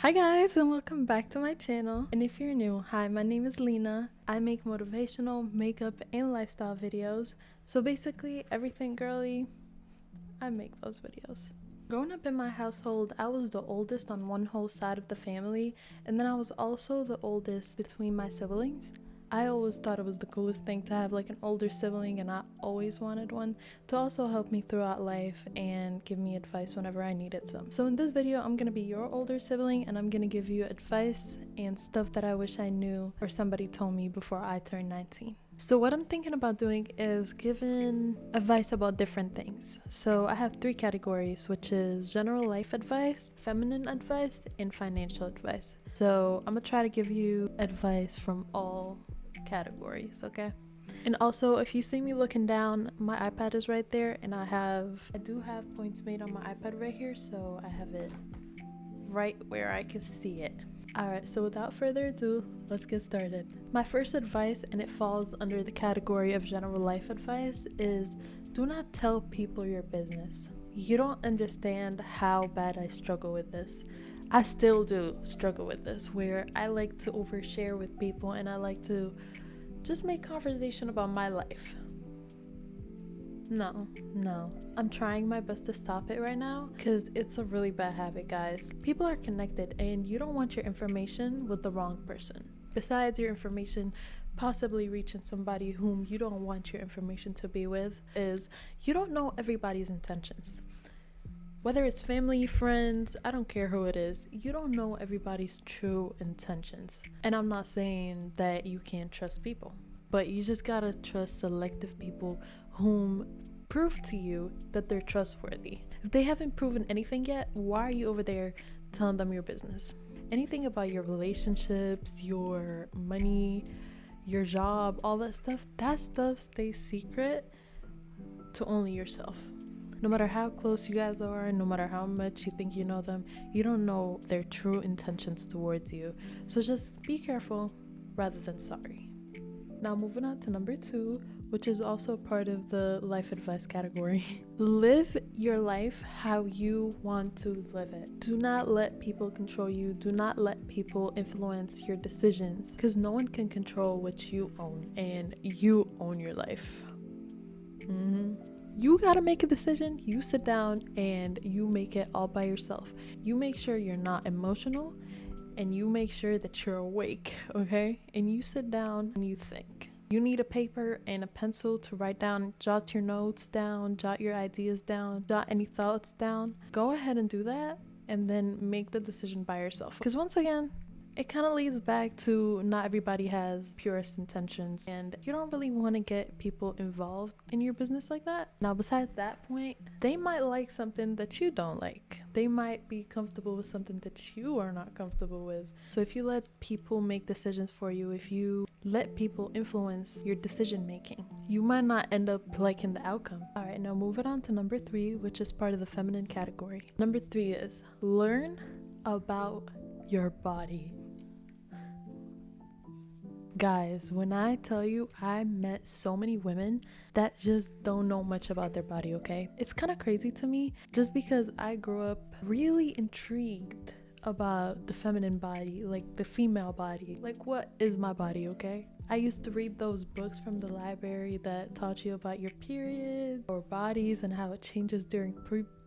Hi guys, and welcome back to my channel. And if you're new, hi, my name is Lena. I make motivational, makeup, and lifestyle videos. So basically everything girly, I make those videos. Growing up in my household, I was the oldest on one whole side of the family, and then I was also the oldest between my siblings. I always thought it was the coolest thing to have like an older sibling, and I always wanted one to also help me throughout life and give me advice whenever I needed some. So in this video, I'm gonna be your older sibling, and I'm gonna give you advice and stuff that I wish I knew or somebody told me before I turned 19. So what I'm thinking about doing is giving advice about different things. So I have three categories, which is general life advice, feminine advice, and financial advice. So I'm gonna try to give you advice from all categories, okay? And also, if you see me looking down, my iPad is right there, and I do have points made on my iPad right here, so I have it right where I can see it. Alright, so without further ado, let's get started. My first advice, and it falls under the category of general life advice, is do not tell people your business. You don't understand how bad I struggle with this. I still do struggle with this, where I like to overshare with people and I like to just make conversation about my life. No. I'm trying my best to stop it right now because it's a really bad habit, guys. People are connected and you don't want your information with the wrong person. Besides your information possibly reaching somebody whom you don't want your information to be with, is you don't know everybody's intentions. Whether it's family, friends, I don't care who it is, you don't know everybody's true intentions. And I'm not saying that you can't trust people, but you just gotta trust selective people whom prove to you that they're trustworthy. If they haven't proven anything yet, why are you over there telling them your business? Anything about your relationships, your money, your job, all that stuff stays secret to only yourself. No matter how close you guys are, no matter how much you think you know them, you don't know their true intentions towards you. So just be careful rather than sorry. Now moving on to number 2, which is also part of the life advice category. Live your life how you want to live it. Do not let people control you. Do not let people influence your decisions, because no one can control what you own, and you own your life. You gotta make a decision. You sit down and you make it all by yourself. You make sure you're not emotional, and you make sure that you're awake, okay? And you sit down and you think. You need a paper and a pencil to write down, jot your notes down, jot your ideas down, jot any thoughts down. Go ahead and do that, and then make the decision by yourself. Because once again, it kind of leads back to not everybody has purest intentions, and you don't really want to get people involved in your business like that. Now, besides that point, they might like something that you don't like. They might be comfortable with something that you are not comfortable with. So if you let people make decisions for you, if you let people influence your decision making, you might not end up liking the outcome. All right, now moving on to number 3, which is part of the feminine category. Number 3 is learn about your body. Guys, when I tell you I met so many women that just don't know much about their body, okay? It's kind of crazy to me just because I grew up really intrigued about the feminine body, like the female body. Like, what is my body, okay? I used to read those books from the library that taught you about your period or bodies and how it changes during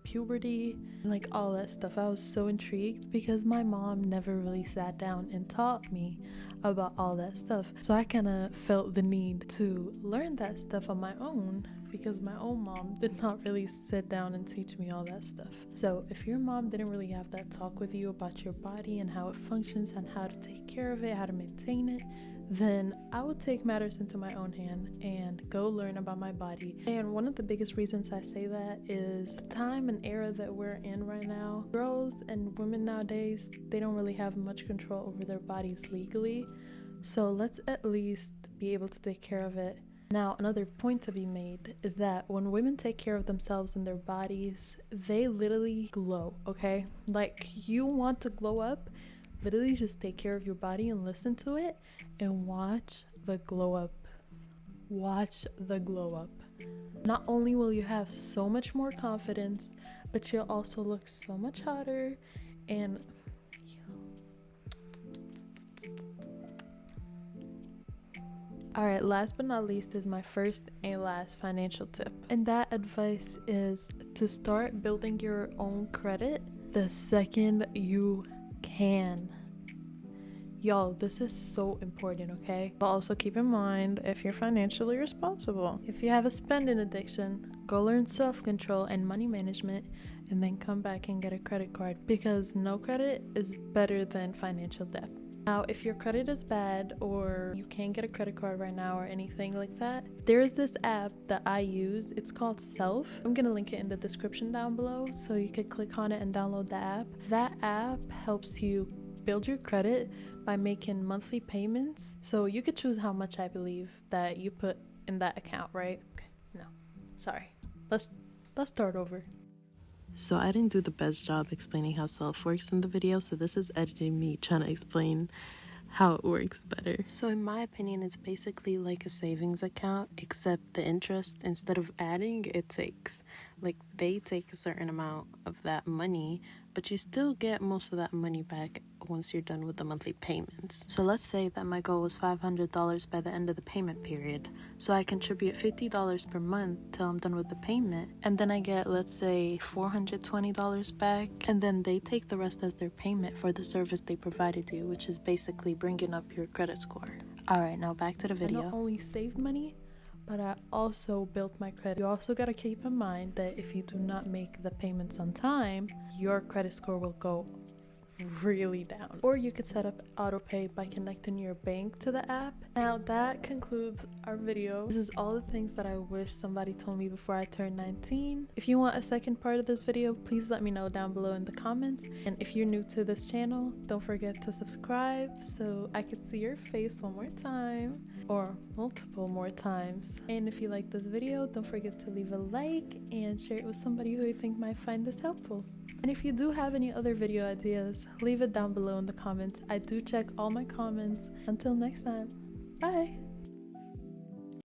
puberty, like all that stuff. I was so intrigued because my mom never really sat down and taught me about all that stuff. So I kind of felt the need to learn that stuff on my own because my own mom did not really sit down and teach me all that stuff. So if your mom didn't really have that talk with you about your body and how it functions and how to take care of it, how to maintain it, then I would take matters into my own hand and go learn about my body. And one of the biggest reasons I say that is the time and era that we're in right now. Girls and women nowadays, they don't really have much control over their bodies legally. So let's at least be able to take care of it. Now, another point to be made is that when women take care of themselves and their bodies, they literally glow, okay? Like, you want to glow up, literally just take care of your body and listen to it and watch the glow up. Watch the glow up. Not only will you have so much more confidence, but you'll also look so much hotter, and All right, last but not least is my first and last financial tip. And that advice is to start building your own credit the second you can. Y'all, this is so important, okay? But also keep in mind if you're financially responsible. If you have a spending addiction, go learn self-control and money management and then come back and get a credit card, because no credit is better than financial debt. Now, if your credit is bad or you can't get a credit card right now or anything like that, there's this app that I use. It's called Self. I'm gonna link it in the description down below so you could click on it and download the app. That app helps you build your credit by making monthly payments. So you could choose how much, I believe, that you put in that account, right? Okay, no, sorry. Let's start over. So I didn't do the best job explaining how Self works in the video, so this is editing me trying to explain how it works better. So in my opinion, it's basically like a savings account, except the interest, instead of adding, it takes. Like, they take a certain amount of that money, but you still get most of that money back once you're done with the monthly payments. So let's say that my goal was $500 by the end of the payment period. So I contribute $50 per month till I'm done with the payment, and then I get, let's say, $420 back, and then they take the rest as their payment for the service they provided you, which is basically bringing up your credit score. Alright, now back to the video. I not only saved money, but I also built my credit. You also gotta keep in mind that if you do not make the payments on time, your credit score will go really down. Or you could set up auto pay by connecting your bank to the app. Now that concludes our video. This is all the things that I wish somebody told me before I turned 19. If you want a second part of this video, please let me know down below in the comments. And if you're new to this channel, don't forget to subscribe so I can see your face one more time, or multiple more times. And if you like this video, don't forget to leave a like and share it with somebody who you think might find this helpful. And if you do have any other video ideas, leave it down below in the comments. I do check all my comments. Until next time, bye!